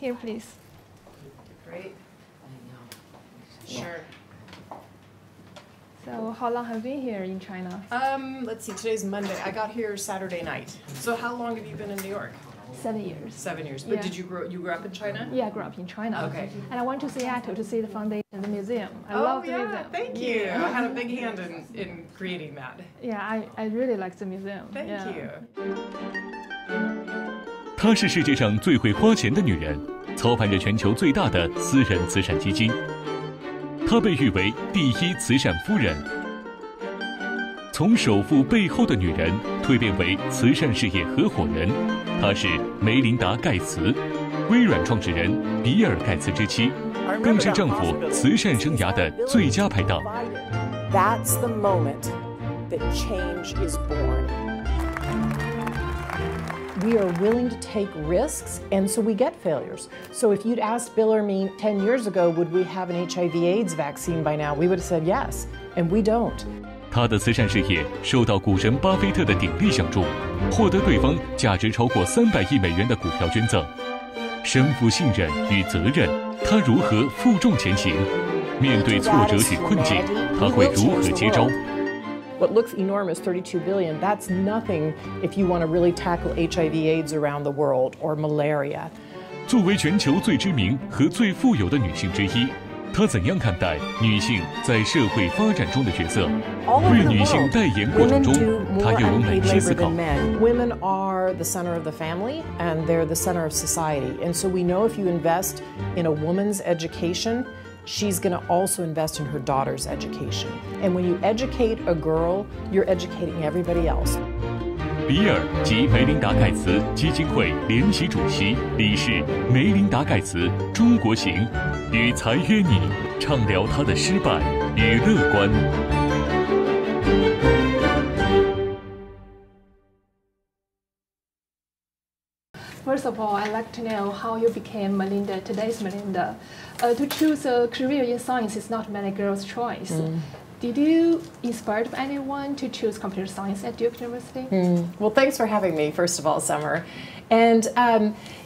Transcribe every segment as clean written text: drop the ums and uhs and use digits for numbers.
Here, please. Great. Sure. So how long have you been here in China? Let's see, today's Monday. I got here Saturday night. So how long have you been in New York? 7 years. 7 years. But Yeah. did you grew up in China? Yeah, I grew up in China. Okay. And I went to Seattle to see the foundation, the museum. I love the museum. Thank you. Yeah. I had a big hand in creating that. Yeah, I really like the museum. Thank yeah. you. 她是世界上最会花钱的女人，操盘着全球最大的私人慈善基金。她被誉为第一慈善夫人。从首富背后的女人蜕变为慈善事业合伙人，她是梅琳达·盖茨，微软创始人比尔·盖茨之妻，更是丈夫慈善生涯的最佳拍档。That's the moment that change is born. We are willing to take risks, and so we get failures. So if you'd asked Bill or me 10 years ago, would we have an HIV/AIDS vaccine by now, we would have said yes, and we don't. 他的慈善事业受到股神巴菲特的鼎力相助，获得对方价值超过300亿美元的股票捐赠。身负信任与责任，他如何负重前行？面对挫折与困境，他会如何接招？ What looks enormous, 32 billion, that's nothing if you want to really tackle HIV/AIDS around the world or malaria. 作为全球最知名和最富有的女性之一，她怎样看待女性在社会发展中的角色？为女性代言过程中，她又有哪些思考？ Women are the center of the family, and they're the center of society. And so we know if you invest in a woman's education, she's going to also invest in her daughter's education. And when you educate a girl, you're educating everybody else. 比尔及梅琳达·盖茨基金会联席主席、理事梅琳达·盖茨中国行，与财约你畅聊她的失败与乐观。 First of all, I'd like to know how you became Melinda, today's Melinda. To choose a career in science is not many girls' choice. Did you inspired by anyone to choose computer science at Duke University? Well, thanks for having me, first of all, Summer. And,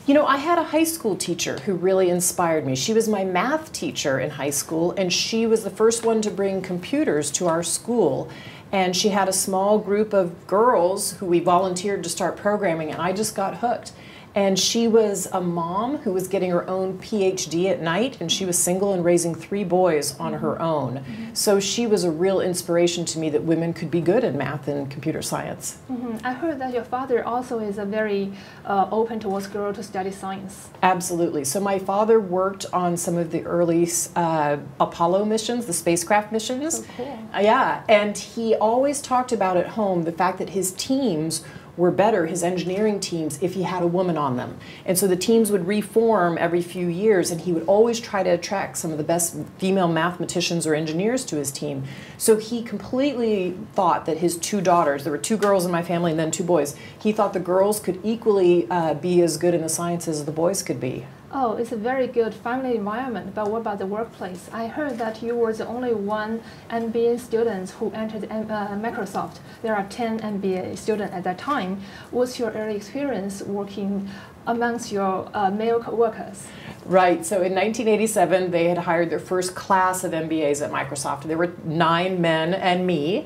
you know, I had a high school teacher who really inspired me. She was my math teacher in high school, and she was the first one to bring computers to our school. And she had a small group of girls who we volunteered to start programming, and I just got hooked. And she was a mom who was getting her own PhD at night, and she was single and raising 3 boys on her own. So she was a real inspiration to me that women could be good at math and computer science. I heard that your father also is a very open towards girls to study science. Absolutely. So my father worked on some of the early Apollo missions, the spacecraft missions. So cool. Yeah, and he always talked about at home the fact that his teams were better, his engineering teams, if he had a woman on them. And so the teams would reform every few years, and he would always try to attract some of the best female mathematicians or engineers to his team. So he completely thought that his 2 daughters, there were 2 girls in my family and then 2 boys, he thought the girls could equally be as good in the sciences as the boys could be. Oh, it's a very good family environment, but what about the workplace? I heard that you were the only one MBA student who entered Microsoft. There are 10 MBA students at that time. What's your early experience working amongst your male co-workers? Right, so in 1987, they had hired their first class of MBAs at Microsoft. There were 9 men and me.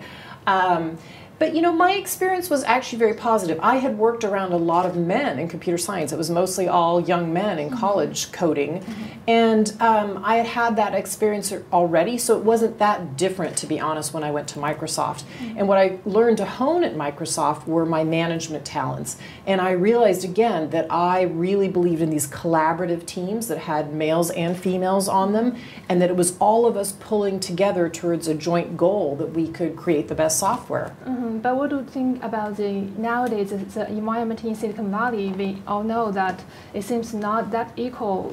But you know, my experience was actually very positive. I had worked around a lot of men in computer science. It was mostly all young men in college coding. And I had had that experience already, so it wasn't that different, to be honest, when I went to Microsoft. And what I learned to hone at Microsoft were my management talents. And I realized, again, that I really believed in these collaborative teams that had males and females on them, and that it was all of us pulling together towards a joint goal that we could create the best software. But what do you think about nowadays the environment in Silicon Valley? We all know that it seems not that equal,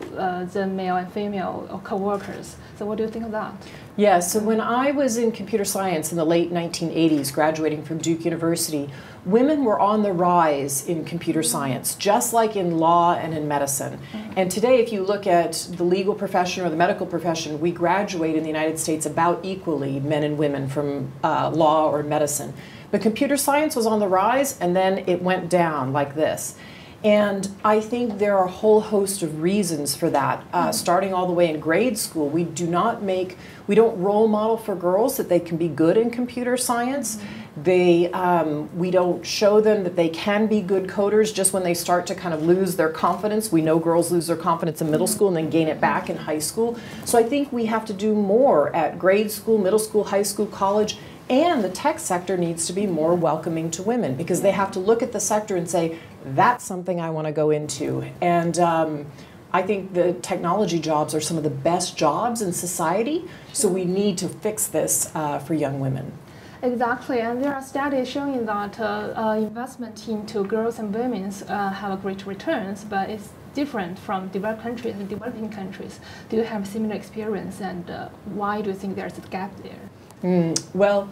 the male and female co-workers. So what do you think of that? Yeah, so when I was in computer science in the late 1980s, graduating from Duke University, women were on the rise in computer science, just like in law and in medicine. And today, if you look at the legal profession or the medical profession, we graduate in the United States about equally, men and women, from law or medicine. But computer science was on the rise, and then it went down like this. And I think there are a whole host of reasons for that. Starting all the way in grade school, we don't role model for girls that they can be good in computer science. We don't show them that they can be good coders just when they start to kind of lose their confidence. We know girls lose their confidence in middle school and then gain it back in high school. So I think we have to do more at grade school, middle school, high school, college. And the tech sector needs to be more welcoming to women, because they have to look at the sector and say, that's something I want to go into. And I think the technology jobs are some of the best jobs in society, so we need to fix this for young women. Exactly, and there are studies showing that investment into girls and women have great returns, but it's different from developed countries and developing countries. Do you have similar experience, and why do you think there's a gap there? Well,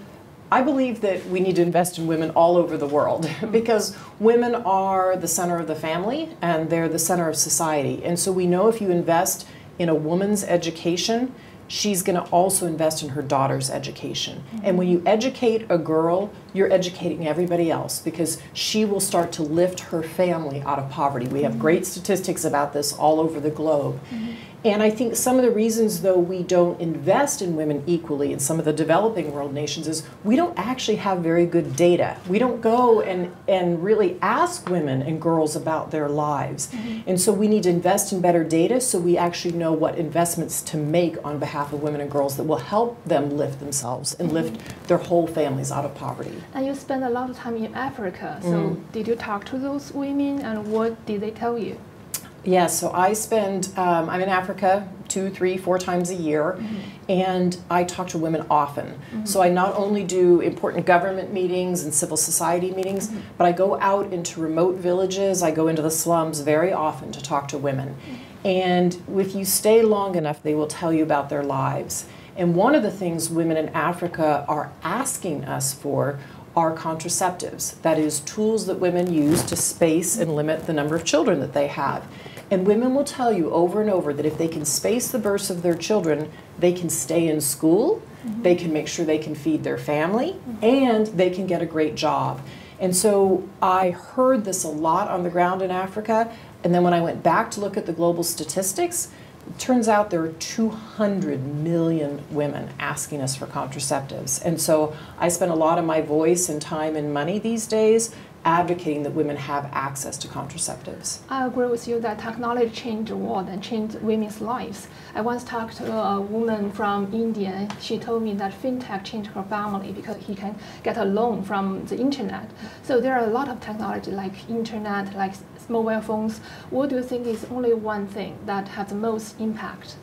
I believe that we need to invest in women all over the world because women are the center of the family and they're the center of society. And so we know if you invest in a woman's education, she's going to also invest in her daughter's education. And when you educate a girl, you're educating everybody else, because she will start to lift her family out of poverty. We have great statistics about this all over the globe. And I think some of the reasons, though, we don't invest in women equally in some of the developing world nations is we don't actually have very good data. We don't go and really ask women and girls about their lives. And so we need to invest in better data so we actually know what investments to make on behalf of women and girls that will help them lift themselves and lift their whole families out of poverty. And you spend a lot of time in Africa, so did you talk to those women, and what did they tell you? Yeah, so I spend, I'm in Africa 2, 3, 4 times a year, and I talk to women often. So I not only do important government meetings and civil society meetings, but I go out into remote villages, I go into the slums very often to talk to women. And if you stay long enough, they will tell you about their lives. And one of the things women in Africa are asking us for are contraceptives. That is, tools that women use to space and limit the number of children that they have. And women will tell you over and over that if they can space the births of their children, they can stay in school, they can make sure they can feed their family, and they can get a great job. And so I heard this a lot on the ground in Africa, and then when I went back to look at the global statistics, it turns out there are 200 million women asking us for contraceptives. And so I spend a lot of my voice and time and money these days advocating that women have access to contraceptives. I agree with you that technology changed the world and changed women's lives. I once talked to a woman from India. She told me that fintech changed her family because he can get a loan from the internet. So there are a lot of technology like internet, like mobile phones. What do you think is only one thing that has the most impact?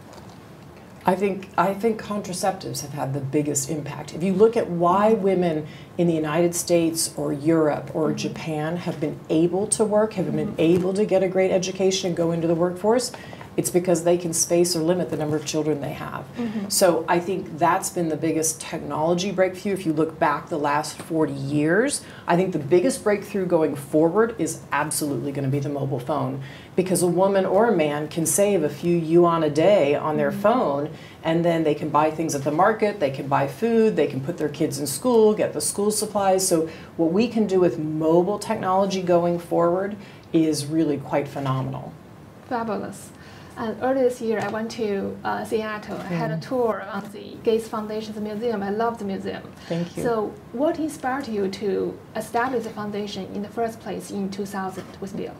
I think contraceptives have had the biggest impact. If you look at why women in the United States or Europe or Japan have been able to work, have been able to get a great education and go into the workforce, it's because they can space or limit the number of children they have. So I think that's been the biggest technology breakthrough. If you look back the last 40 years, I think the biggest breakthrough going forward is absolutely going to be the mobile phone, because a woman or a man can save a few yuan a day on their phone, and then they can buy things at the market, they can buy food, they can put their kids in school, get the school supplies. So what we can do with mobile technology going forward is really quite phenomenal. Fabulous. And earlier this year, I went to Seattle. I had a tour on the Gates Foundation's museum. I love the museum. Thank you. So what inspired you to establish the foundation in the first place in 2000 with Bill?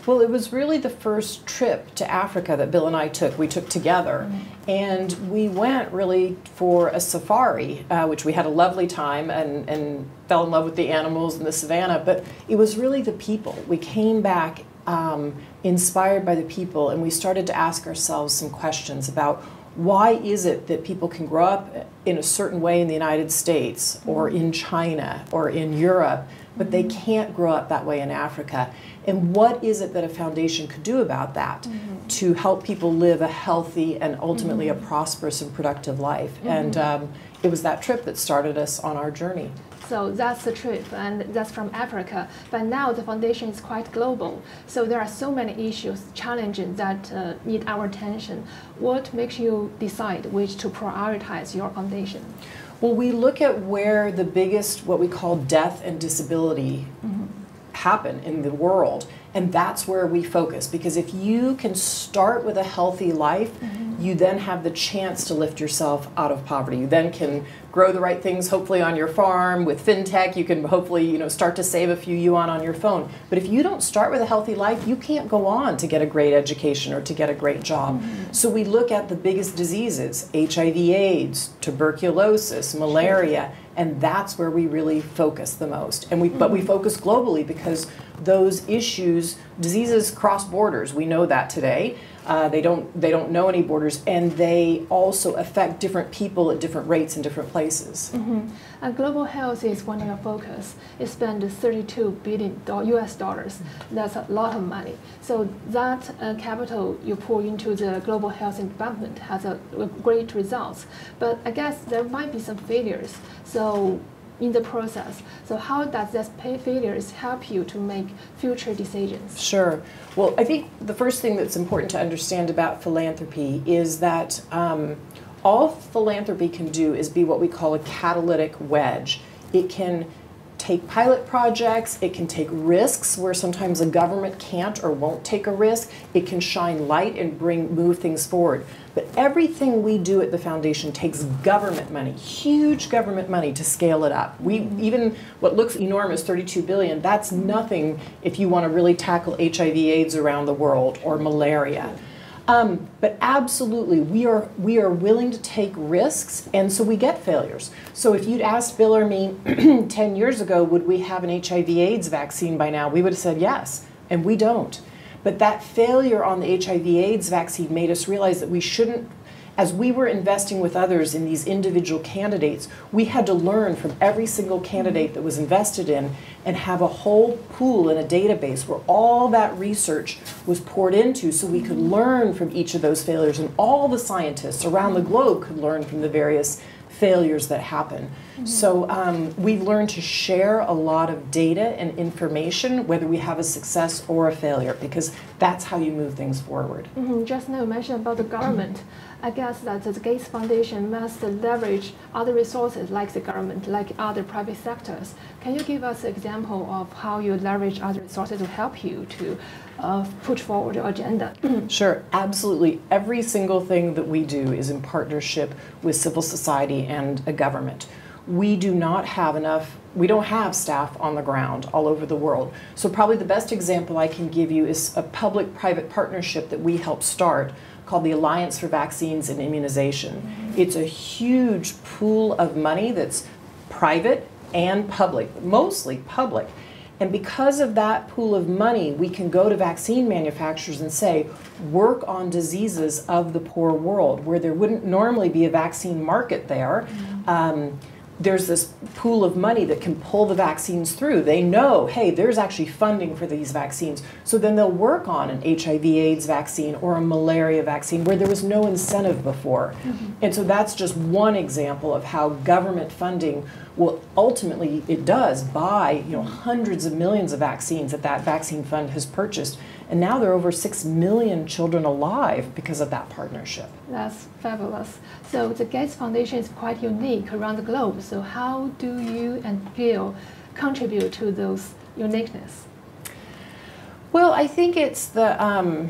Well, it was really the first trip to Africa that Bill and I took. We took together. And we went really for a safari, which we had a lovely time and fell in love with the animals in the savannah. But it was really the people. We came back inspired by the people, and we started to ask ourselves some questions about why is it that people can grow up in a certain way in the United States or in China or in Europe, but they can't grow up that way in Africa. And what is it that a foundation could do about that to help people live a healthy and ultimately a prosperous and productive life? And it was that trip that started us on our journey. So that's the trip, and that's from Africa. But now the foundation is quite global. So there are so many issues, challenges that need our attention. What makes you decide which to prioritize your foundation? Well, we look at where the biggest, what we call death and disability happen in the world. And that's where we focus, because if you can start with a healthy life, you then have the chance to lift yourself out of poverty. You then can grow the right things, hopefully on your farm. With fintech, you can hopefully, start to save a few yuan on your phone. But if you don't start with a healthy life, you can't go on to get a great education or to get a great job. So we look at the biggest diseases: HIV/AIDS, tuberculosis, malaria, and that's where we really focus the most. And but we focus globally because those issues, diseases cross borders. We know that today. They don't know any borders, and they also affect different people at different rates in different places. And global health is one of your focus. It spent $32 billion US dollars. That's a lot of money. So that capital you pour into the global health and development has a great results. But I guess there might be some failures. So in the process. So how does these failures help you to make future decisions? Sure. Well, I think the first thing that's important to understand about philanthropy is that all philanthropy can do is be what we call a catalytic wedge. It can take pilot projects, it can take risks where sometimes a government can't or won't take a risk, it can shine light and move things forward. But everything we do at the foundation takes government money, huge government money, to scale it up. Even what looks enormous, 32 billion, that's nothing if you want to really tackle HIV/AIDS around the world or malaria. But absolutely, we are willing to take risks, and so we get failures. So if you'd asked Bill or me 10 years ago, would we have an HIV/AIDS vaccine by now, we would have said yes, and we don't. But that failure on the HIV/AIDS vaccine made us realize that we shouldn't, as we were investing with others in these individual candidates, we had to learn from every single candidate that was invested in and have a whole pool in a database where all that research was poured into so we could learn from each of those failures, and all the scientists around the globe could learn from the various failures that happen. So we've learned to share a lot of data and information, whether we have a success or a failure, because that's how you move things forward. Just now you mentioned about the government. I guess that the Gates Foundation must leverage other resources like the government, like other private sectors. Can you give us an example of how you leverage other resources to help you to put forward your agenda? Sure, absolutely. Every single thing that we do is in partnership with civil society and a government. We do not have we don't have staff on the ground all over the world. So probably the best example I can give you is a public-private partnership that we helped start called the Alliance for Vaccines and Immunization. It's a huge pool of money that's private and public, mostly public. And because of that pool of money, we can go to vaccine manufacturers and say, work on diseases of the poor world where there wouldn't normally be a vaccine market there. There's this pool of money that can pull the vaccines through. They know, hey, there's actually funding for these vaccines. So then they'll work on an HIV/AIDS vaccine or a malaria vaccine where there was no incentive before. And so that's just one example of how government funding will ultimately, it does buy hundreds of millions of vaccines that vaccine fund has purchased. And now there are over 6 million children alive because of that partnership. That's fabulous. So the Gates Foundation is quite unique around the globe. So how do you and Bill contribute to those uniqueness? Well, I think it's the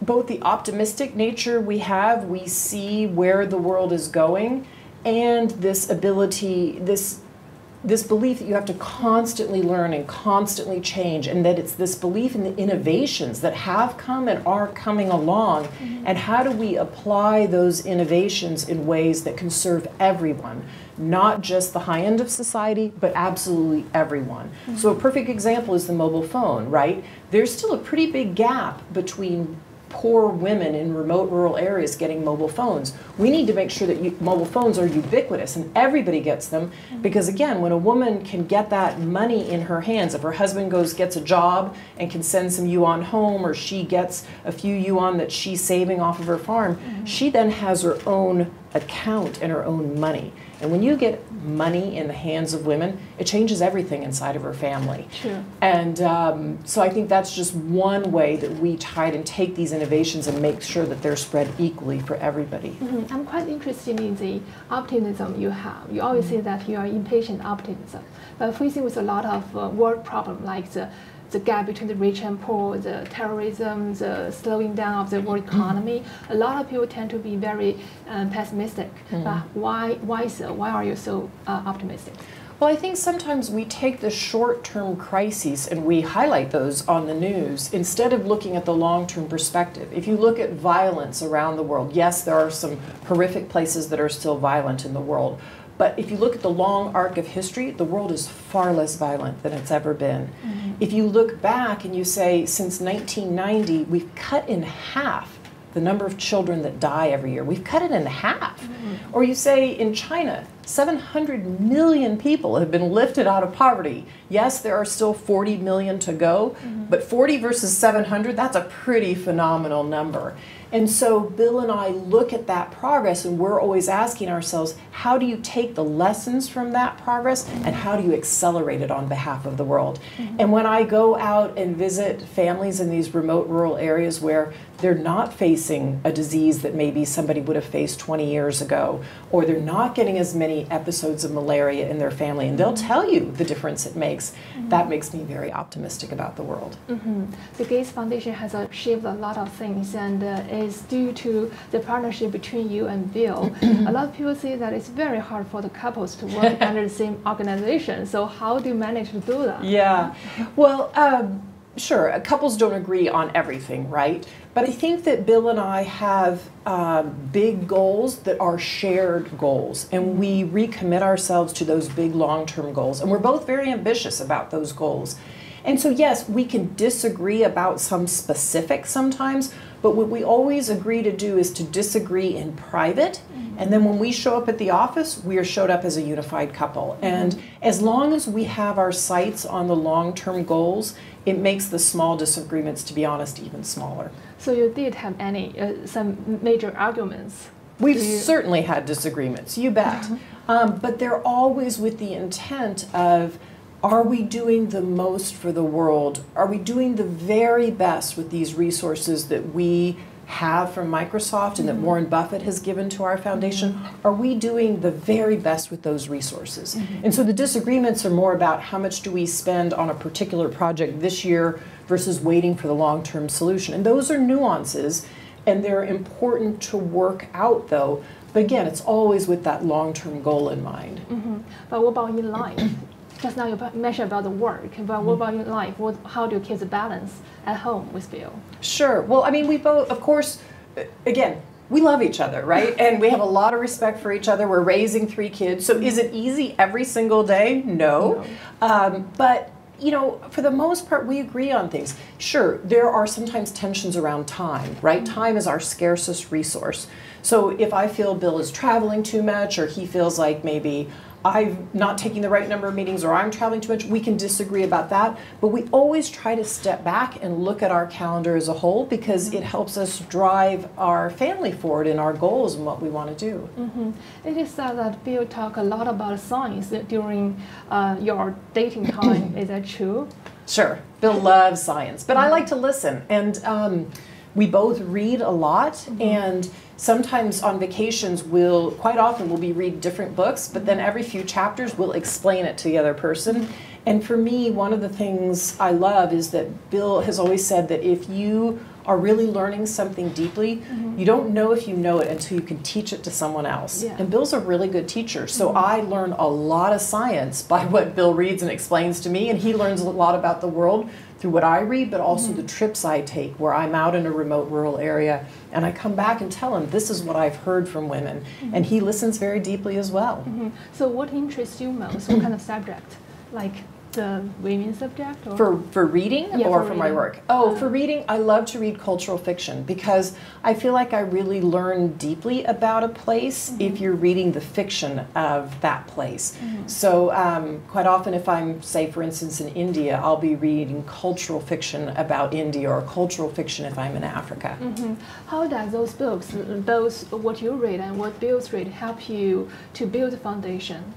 both the optimistic nature we have, we see where the world is going, and this ability, this belief that you have to constantly learn and constantly change, and that it's this belief in the innovations that have come and are coming along, and how do we apply those innovations in ways that can serve everyone, not just the high end of society, but absolutely everyone. So a perfect example is the mobile phone, right? There's still a pretty big gap between poor women in remote rural areas getting mobile phones. We need to make sure that mobile phones are ubiquitous and everybody gets them, because again, when a woman can get that money in her hands, if her husband gets a job and can send some yuan home, or she gets a few yuan that she's saving off of her farm, she then has her own account and her own money. And when you get money in the hands of women, it changes everything inside of her family. Sure. And so I think that's just one way that we try to take these innovations and make sure that they're spread equally for everybody. I'm quite interested in the optimism you have. You always say that you are impatient optimism, but facing with a lot of world problems like the gap between the rich and poor, the terrorism, the slowing down of the world economy, a lot of people tend to be very pessimistic. Why so? Why are you so optimistic? Well, I think sometimes we take the short-term crises and we highlight those on the news instead of looking at the long-term perspective. If you look at violence around the world, yes, there are some horrific places that are still violent in the world. But if you look at the long arc of history, the world is far less violent than it's ever been. If you look back and you say, since 1990, we've cut in half the number of children that die every year. We've cut it in half. Or you say in China, 700 million people have been lifted out of poverty. Yes, there are still 40 million to go, but 40 versus 700, that's a pretty phenomenal number. And so Bill and I look at that progress and we're always asking ourselves, how do you take the lessons from that progress and how do you accelerate it on behalf of the world? And when I go out and visit families in these remote rural areas where they're not facing a disease that maybe somebody would have faced 20 years ago, or they're not getting as many episodes of malaria in their family, and they'll tell you the difference it makes, that makes me very optimistic about the world. The Gates Foundation has achieved a lot of things, and is due to the partnership between you and Bill. A lot of people say that it's very hard for the couples to work under the same organization. So how do you manage to do that? Yeah, well, sure, couples don't agree on everything, right? But I think that Bill and I have big goals that are shared goals, and we recommit ourselves to those big long-term goals, and we're both very ambitious about those goals. And so yes, we can disagree about some specifics sometimes, but what we always agree to do is to disagree in private, and then when we show up at the office, we are showed up as a unified couple. And as long as we have our sights on the long-term goals, it makes the small disagreements, to be honest, even smaller. So you did have some major arguments? We've certainly had disagreements, you bet. But they're always with the intent of, are we doing the most for the world? Are we doing the very best with these resources that we have from Microsoft and that Warren Buffett has given to our foundation? Are we doing the very best with those resources? And so the disagreements are more about how much do we spend on a particular project this year versus waiting for the long-term solution. And those are nuances, and they're important to work out, though. But again, it's always with that long-term goal in mind. But what about in life? Just now you mentioned about the work, but what about in life? How do you keep the balance at home with Bill? Sure. Well, I mean, we both, of course, again, we love each other, right? And we have a lot of respect for each other. We're raising 3 kids. So is it easy every single day? No. But, you know, for the most part, we agree on things. Sure, there are sometimes tensions around time, right? Time is our scarcest resource. So if I feel Bill is traveling too much, or he feels like maybe I'm not taking the right number of meetings, or I'm traveling too much, we can disagree about that. But we always try to step back and look at our calendar as a whole, because it helps us drive our family forward in our goals and what we want to do. It is said that Bill talked a lot about science during your dating time. Is that true? Sure. Bill loves science, but I like to listen. And we both read a lot, and sometimes on vacations quite often we'll be reading different books, but then every few chapters we'll explain it to the other person. And for me, one of the things I love is that Bill has always said that if you are really learning something deeply, you don't know if you know it until you can teach it to someone else. And Bill's a really good teacher, so I learn a lot of science by what Bill reads and explains to me, and he learns a lot about the world through what I read, but also the trips I take where I'm out in a remote rural area and I come back and tell him this is what I've heard from women, and he listens very deeply as well. So what interests you most? What kind of subject? Like the women subject? Or? For reading Yeah, or for for my reading. work? Oh, for reading, I love to read cultural fiction because I feel like I really learn deeply about a place if you're reading the fiction of that place. So quite often if I'm, say, for instance, in India, I'll be reading cultural fiction about India or cultural fiction if I'm in Africa. How does those books, both what you read and what Bill's read, help you to build a foundation?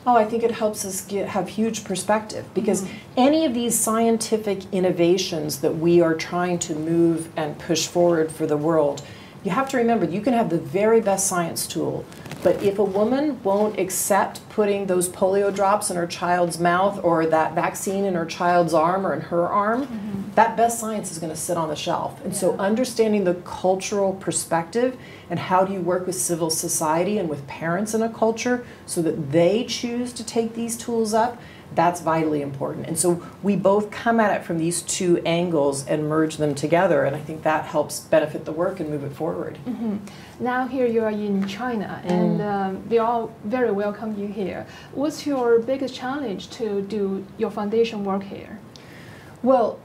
Oh, I think it helps us have huge perspective because any of these scientific innovations that we are trying to move and push forward for the world, you have to remember you can have the very best science tool, but if a woman won't accept putting those polio drops in her child's mouth or that vaccine in her child's arm or in her arm, that best science is going to sit on the shelf. And so understanding the cultural perspective and how do you work with civil society and with parents in a culture so that they choose to take these tools up, that's vitally important. And so we both come at it from these two angles and merge them together, and I think that helps benefit the work and move it forward. Now here you are in China, and we all very welcome you here. What's your biggest challenge to do your foundation work here? Well,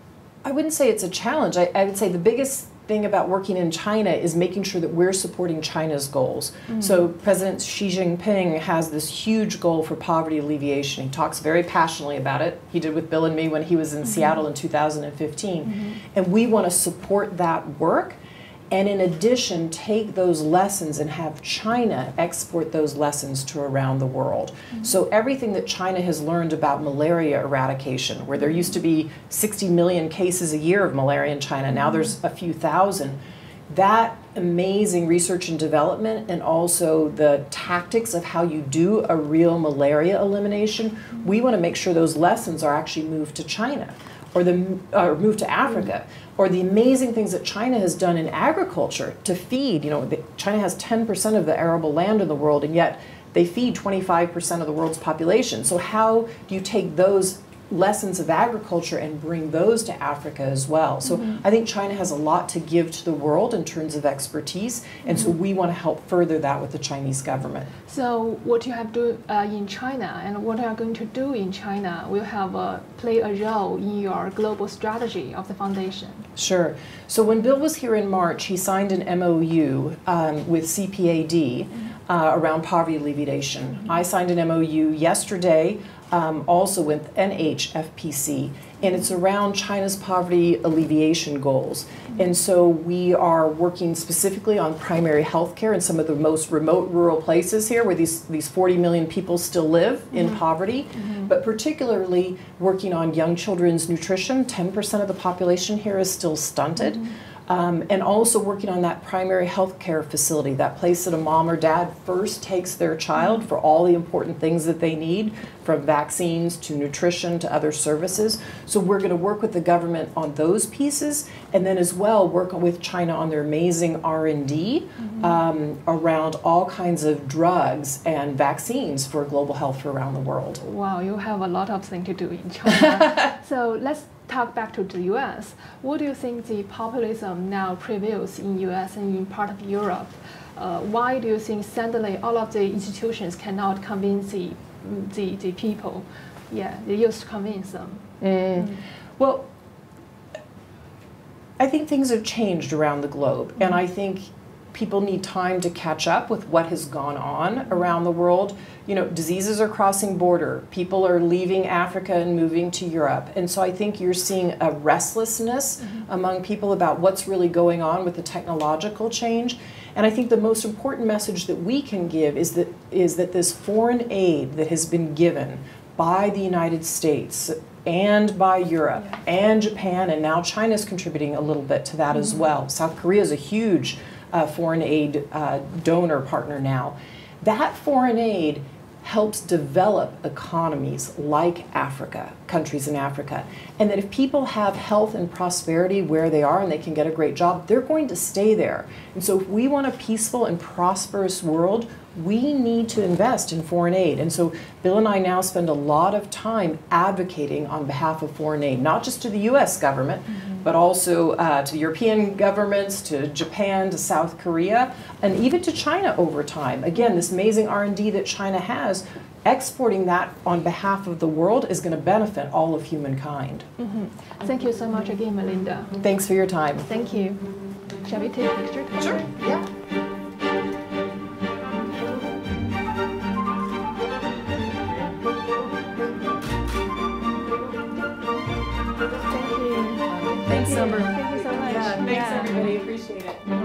I wouldn't say it's a challenge. I would say the biggest thing about working in China is making sure that we're supporting China's goals. So President Xi Jinping has this huge goal for poverty alleviation. He talks very passionately about it. He did with Bill and me when he was in Seattle in 2015. And we want to support that work. And in addition, take those lessons and have China export those lessons to around the world. So everything that China has learned about malaria eradication, where there used to be 60 million cases a year of malaria in China, now there's a few thousand, that amazing research and development and also the tactics of how you do a real malaria elimination, we want to make sure those lessons are actually moved to China or moved to Africa. Or the amazing things that China has done in agriculture to feed, China has 10% of the arable land in the world, and yet they feed 25% of the world's population. So how do you take those lessons of agriculture and bring those to Africa as well? So I think China has a lot to give to the world in terms of expertise, and so we want to help further that with the Chinese government. So what you have to do in China and what you are going to do in China will have play a role in your global strategy of the foundation. Sure. So when Bill was here in March, he signed an MOU with CPAD around poverty alleviation. I signed an MOU yesterday also with NHFPC, and it's around China's poverty alleviation goals. And so we are working specifically on primary health care in some of the most remote rural places here where these 40 million people still live in poverty, but particularly working on young children's nutrition. 10% of the population here is still stunted. And also working on that primary health care facility, that place that a mom or dad first takes their child for all the important things that they need, from vaccines to nutrition to other services. So we're going to work with the government on those pieces, and then as well work with China on their amazing R&D around all kinds of drugs and vaccines for global health for around the world. Wow, you have a lot of things to do in China. So let's talk back to the U.S. What do you think the populism now prevails in U.S. and in part of Europe? Why do you think suddenly all of the institutions cannot convince the people? Yeah, they used to convince them. Well, I think things have changed around the globe, and I think people need time to catch up with what has gone on around the world. Diseases are crossing border. People are leaving Africa and moving to Europe. And so I think you're seeing a restlessness among people about what's really going on with the technological change. And I think the most important message that we can give is that this foreign aid that has been given by the United States and by Europe and Japan, and now China's contributing a little bit to that as well. South Korea is a huge foreign aid donor partner now. That foreign aid helps develop economies like Africa, countries in Africa. And that if people have health and prosperity where they are and they can get a great job, they're going to stay there. And so if we want a peaceful and prosperous world, we need to invest in foreign aid. And so Bill and I now spend a lot of time advocating on behalf of foreign aid, not just to the U.S. government, but also to the European governments, to Japan, to South Korea, and even to China over time. Again, this amazing R&D that China has, exporting that on behalf of the world is going to benefit all of humankind. Thank you so much again, Melinda. Thanks for your time. Thank you. Shall we take a picture together? Sure. Yeah. Thank you. Thanks, Summer. Thank you so much. Thanks, everybody. Appreciate it.